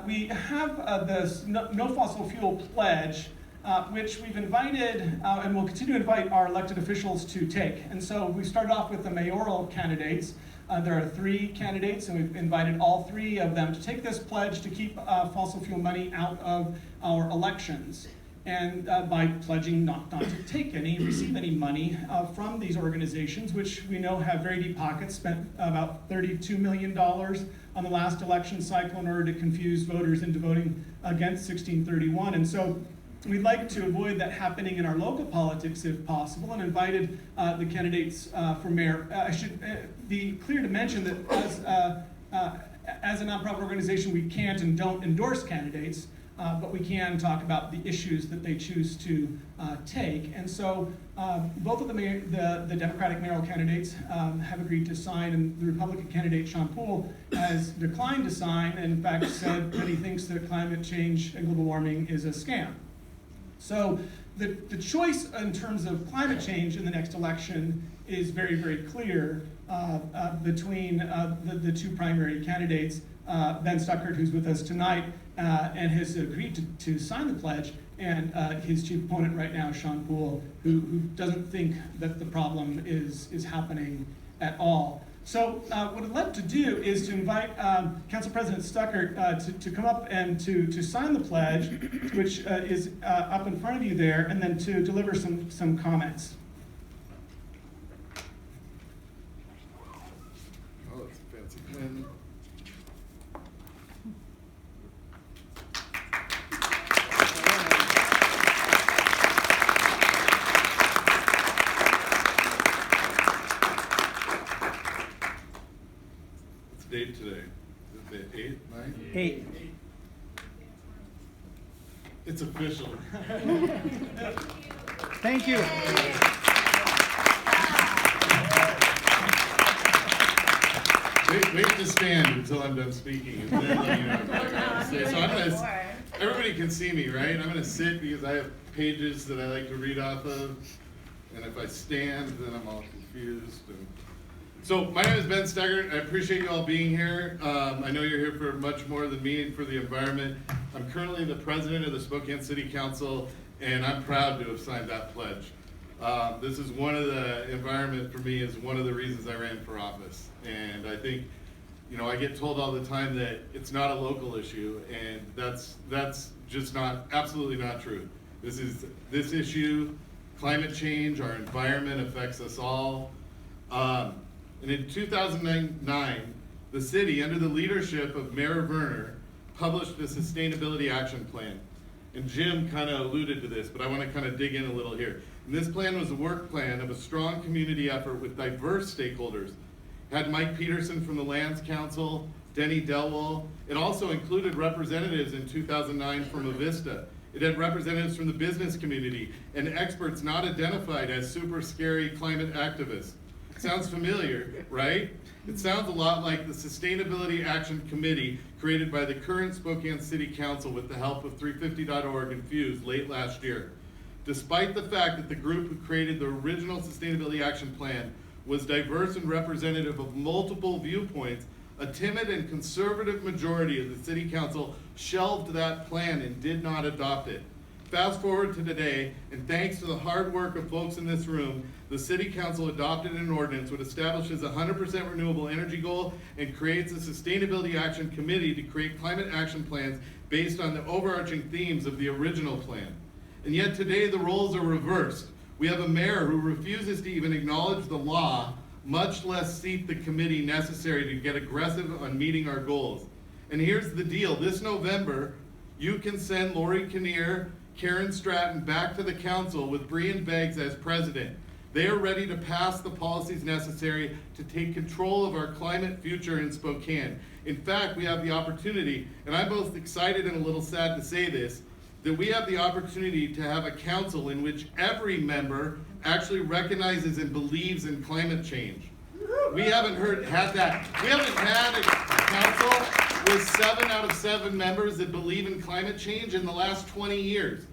we have this no fossil fuel pledge, which we've invited and will continue to invite our elected officials to take. And so we started off with the mayoral candidates. There are 3 candidates, and we've invited all 3 of them to take this pledge to keep fossil fuel money out of our elections. And by pledging not to receive any money from these organizations, which we know have very deep pockets, spent about $32 million on the last election cycle in order to confuse voters into voting against 1631. And so we'd like to avoid that happening in our local politics if possible, and invited the candidates for mayor. I should be clear to mention that as a nonprofit organization, we can't and don't endorse candidates, but we can talk about the issues that they choose to take. And so both of the Democratic mayoral candidates have agreed to sign, and the Republican candidate, Sean Poole, has declined to sign, and in fact said that he thinks that climate change and global warming is a scam. So the choice in terms of climate change in the next election is very, very clear between the 2 primary candidates, Ben Stuckart, who's with us tonight, and has agreed to sign the pledge, and his chief opponent right now, Sean Poole, who doesn't think that the problem is happening at all. So what I'd like to do is to invite Council President Stuckart to come up and to sign the pledge, which is up in front of you there, and then to deliver some comments. Oh, that's a fancy pen. Date today? Is it 8, 9? 8. It's official. Thank you. Wait to stand until I'm done speaking, and then let me know what I have to say. So everybody can see me, right? I'm gonna sit because I have pages that I like to read off of, and if I stand, then I'm all confused. So my name is Ben Stuckart. I appreciate you all being here. I know you're here for much more than me and for the environment. I'm currently the president of the Spokane City Council, and I'm proud to have signed that pledge. This is one of the environment for me is one of the reasons I ran for office. And I think, you know, I get told all the time that it's not a local issue, and that's just absolutely not true. This issue, climate change, our environment affects us all. And in 2009, the city, under the leadership of Mayor Werner, published a sustainability action plan. And Jim kind of alluded to this, but I want to kind of dig in a little here. And this plan was a work plan of a strong community effort with diverse stakeholders. It had Mike Peterson from the Lands Council, Denny Delwell. It also included representatives in 2009 from Avista. It had representatives from the business community and experts not identified as super scary climate activists. Sounds familiar, right? It sounds a lot like the Sustainability Action Committee created by the current Spokane City Council with the help of 350.org and Fuse late last year. Despite the fact that the group who created the original Sustainability Action Plan was diverse and representative of multiple viewpoints, a timid and conservative majority of the City Council shelved that plan and did not adopt it. Fast forward to today, and thanks to the hard work of folks in this room, the City Council adopted an ordinance which establishes a 100% renewable energy goal and creates a Sustainability Action Committee to create climate action plans based on the overarching themes of the original plan. And yet today the roles are reversed. We have a mayor who refuses to even acknowledge the law, much less seat the committee necessary to get aggressive on meeting our goals. And here's the deal, this November, you can send Lori Kinnear, Karen Stratton back to the council with Brian Beggs as president. They are ready to pass the policies necessary to take control of our climate future in Spokane. In fact, we have the opportunity, and I'm both excited and a little sad to say this, that we have the opportunity to have a council in which every member actually recognizes and believes in climate change. We haven't had a council with 7 out of 7 members that believe in climate change in the last 20 years.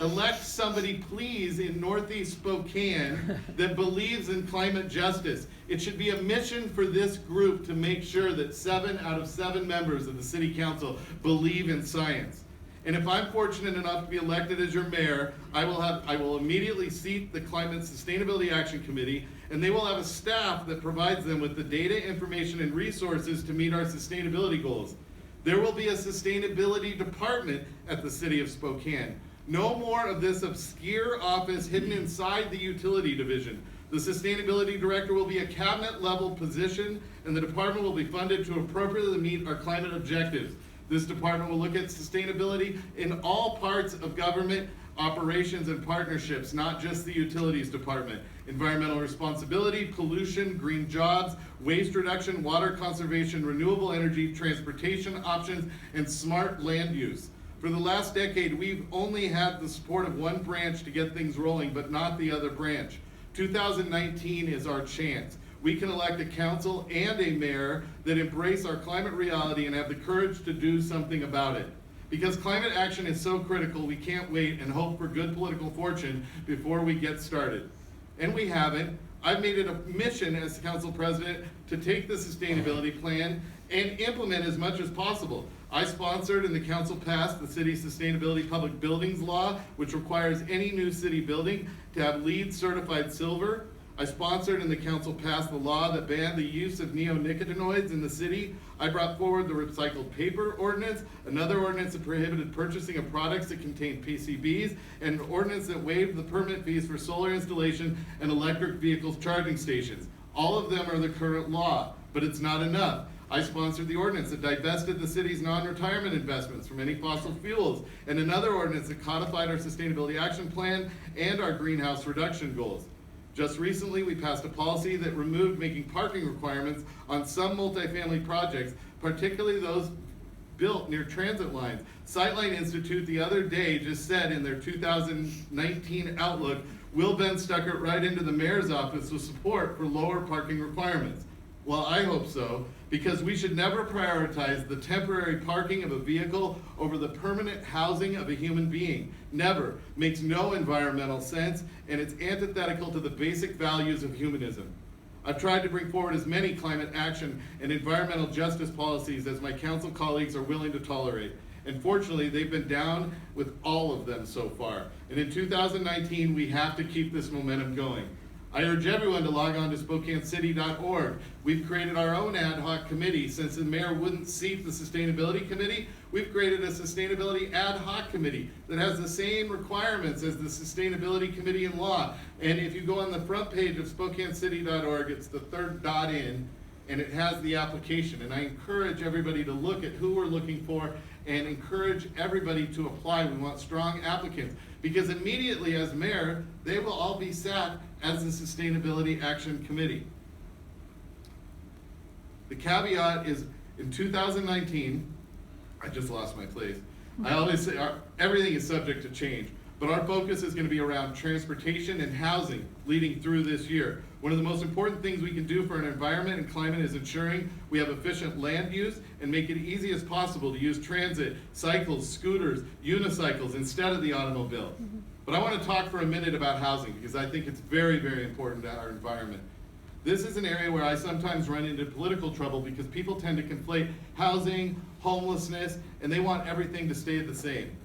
Elect somebody, please, in Northeast Spokane that believes in climate justice. It should be a mission for this group to make sure that 7 out of 7 members of the City Council believe in science. And if I'm fortunate enough to be elected as your mayor, I will immediately seat the Climate Sustainability Action Committee, and they will have a staff that provides them with the data, information, and resources to meet our sustainability goals. There will be a sustainability department at the City of Spokane. No more of this obscure office hidden inside the utility division. The sustainability director will be a cabinet level position, and the department will be funded to appropriately meet our climate objectives. This department will look at sustainability in all parts of government operations and partnerships, not just the utilities department. Environmental responsibility, pollution, green jobs, waste reduction, water conservation, renewable energy, transportation options, and smart land use. For the last decade, we've only had the support of one branch to get things rolling, but not the other branch. 2019 is our chance. We can elect a council and a mayor that embrace our climate reality and have the courage to do something about it. Because climate action is so critical, we can't wait and hope for good political fortune before we get started. And we haven't. I've made it a mission as council president to take the sustainability plan and implement as much as possible. I sponsored and the council passed the city's sustainability public buildings law, which requires any new city building to have LEED certified silver. I sponsored and the council passed the law that banned the use of neonicotinoids in the city. I brought forward the recycled paper ordinance, another ordinance that prohibited purchasing of products that contain PCBs, and an ordinance that waived the permit fees for solar installation and electric vehicles charging stations. All of them are the current law, but it's not enough. I sponsored the ordinance that divested the city's non-retirement investments from any fossil fuels, and another ordinance that codified our sustainability action plan and our greenhouse reduction goals. Just recently, we passed a policy that removed making parking requirements on some multifamily projects, particularly those built near transit lines. Sightline Institute the other day just said in their 2019 outlook, we'll bend Stuckart right into the mayor's office with support for lower parking requirements. Well, I hope so, because we should never prioritize the temporary parking of a vehicle over the permanent housing of a human being. Never. Makes no environmental sense, and it's antithetical to the basic values of humanism. I've tried to bring forward as many climate action and environmental justice policies as my council colleagues are willing to tolerate. And fortunately, they've been down with all of them so far. And in 2019, we have to keep this momentum going. I urge everyone to log on to SpokaneCity.org. We've created our own ad hoc committee. Since the mayor wouldn't seat the sustainability committee, we've created a sustainability ad hoc committee that has the same requirements as the sustainability committee in law. And if you go on the front page of SpokaneCity.org, it's the third dot in, and it has the application. And I encourage everybody to look at who we're looking for and encourage everybody to apply. We want strong applicants, because immediately as mayor, they will all be sat as the Sustainability Action Committee. The caveat is in 2019, I just lost my place. I always say everything is subject to change, but our focus is going to be around transportation and housing leading through this year. One of the most important things we can do for an environment and climate is ensuring we have efficient land use and make it easy as possible to use transit, cycles, scooters, unicycles instead of the automobile. But I want to talk for a minute about housing, because I think it's very, very important to our environment. This is an area where I sometimes run into political trouble because people tend to conflate housing, homelessness, and they want everything to stay the same.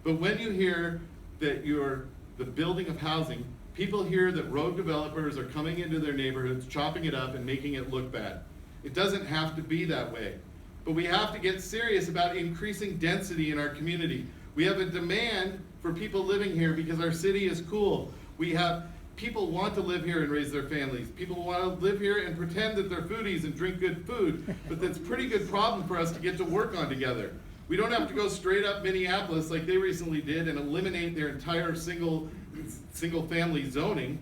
But when you hear that you're the building of housing, people hear that road developers are coming into their neighborhoods, chopping it up and making it look bad. It doesn't have to be that way. But we have to get serious about increasing density in our community. We have a demand for people living here because our city is cool. People want to live here and raise their families. People want to live here and pretend that they're foodies and drink good food, but that's a pretty good problem for us to get to work on together. We don't have to go straight up Minneapolis like they recently did and eliminate their entire single family zoning,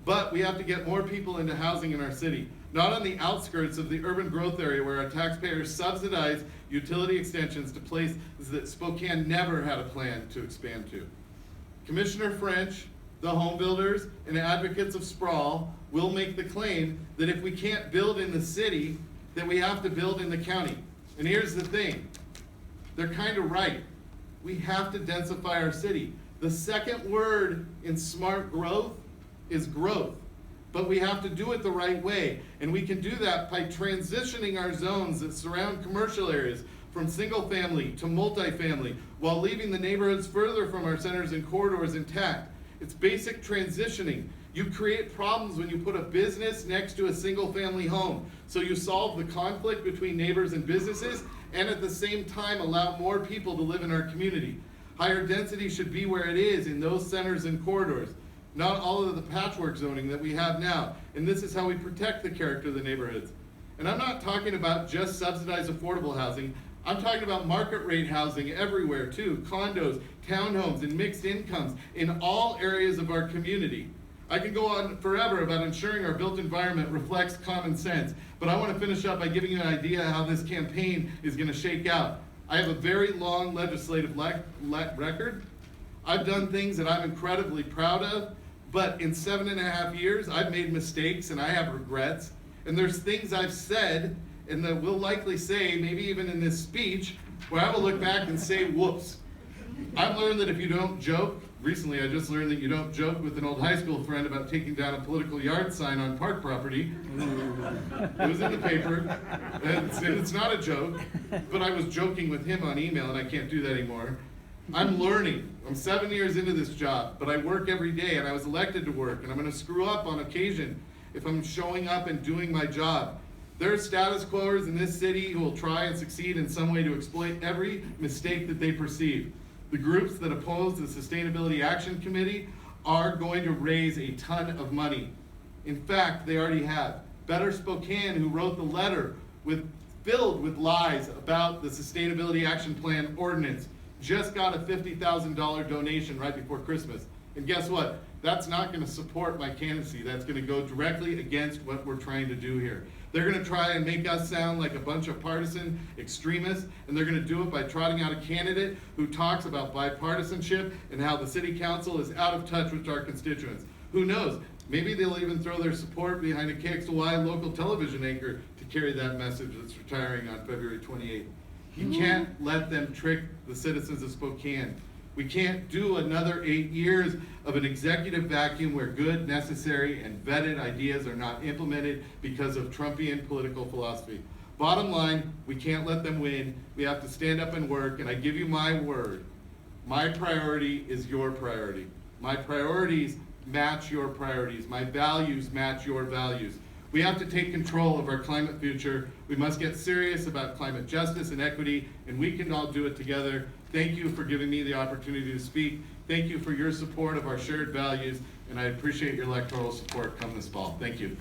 but we have to get more people into housing in our city, not on the outskirts of the urban growth area where our taxpayers subsidize utility extensions to places that Spokane never had a plan to expand to. Commissioner French, the home builders, and advocates of sprawl will make the claim that if we can't build in the city, then we have to build in the county. And here's the thing, they're kind of right. We have to densify our city. The second word in smart growth is growth. But we have to do it the right way. And we can do that by transitioning our zones that surround commercial areas from single family to multifamily, while leaving the neighborhoods further from our centers and corridors intact. It's basic transitioning. You create problems when you put a business next to a single family home. So you solve the conflict between neighbors and businesses, and at the same time allow more people to live in our community. Higher density should be where it is, in those centers and corridors, not all of the patchwork zoning that we have now. And this is how we protect the character of the neighborhoods. And I'm not talking about just subsidized affordable housing. I'm talking about market rate housing everywhere too, condos, townhomes, and mixed incomes in all areas of our community. I could go on forever about ensuring our built environment reflects common sense, but I want to finish up by giving you an idea how this campaign is going to shake out. I have a very long legislative record. I've done things that I'm incredibly proud of, but in 7.5 years, I've made mistakes and I have regrets. And there's things I've said and that we'll likely say, maybe even in this speech, where I will look back and say, whoops. I've learned that if you don't joke, recently I just learned that you don't joke with an old high school friend about taking down a political yard sign on park property. It was in the paper, and it's not a joke, but I was joking with him on email and I can't do that anymore. I'm learning. I'm 7 years into this job, but I work every day and I was elected to work, and I'm gonna screw up on occasion if I'm showing up and doing my job. There are status quoers in this city who will try and succeed in some way to exploit every mistake that they perceive. The groups that oppose the Sustainability Action Committee are going to raise a ton of money. In fact, they already have. Better Spokane, who wrote the letter filled with lies about the Sustainability Action Plan ordinance, just got a $50,000 donation right before Christmas. And guess what? That's not going to support my candidacy. That's going to go directly against what we're trying to do here. They're going to try and make us sound like a bunch of partisan extremists, and they're going to do it by trotting out a candidate who talks about bipartisanship and how the city council is out of touch with our constituents. Who knows? Maybe they'll even throw their support behind a KXLY local television anchor to carry that message that's retiring on February 28th. You can't let them trick the citizens of Spokane. We can't do another 8 years of an executive vacuum where good, necessary, and vetted ideas are not implemented because of Trumpian political philosophy. Bottom line, we can't let them win. We have to stand up and work, and I give you my word. My priority is your priority. My priorities match your priorities. My values match your values. We have to take control of our climate future. We must get serious about climate justice and equity, and we can all do it together. Thank you for giving me the opportunity to speak. Thank you for your support of our shared values, and I appreciate your electoral support come this fall. Thank you.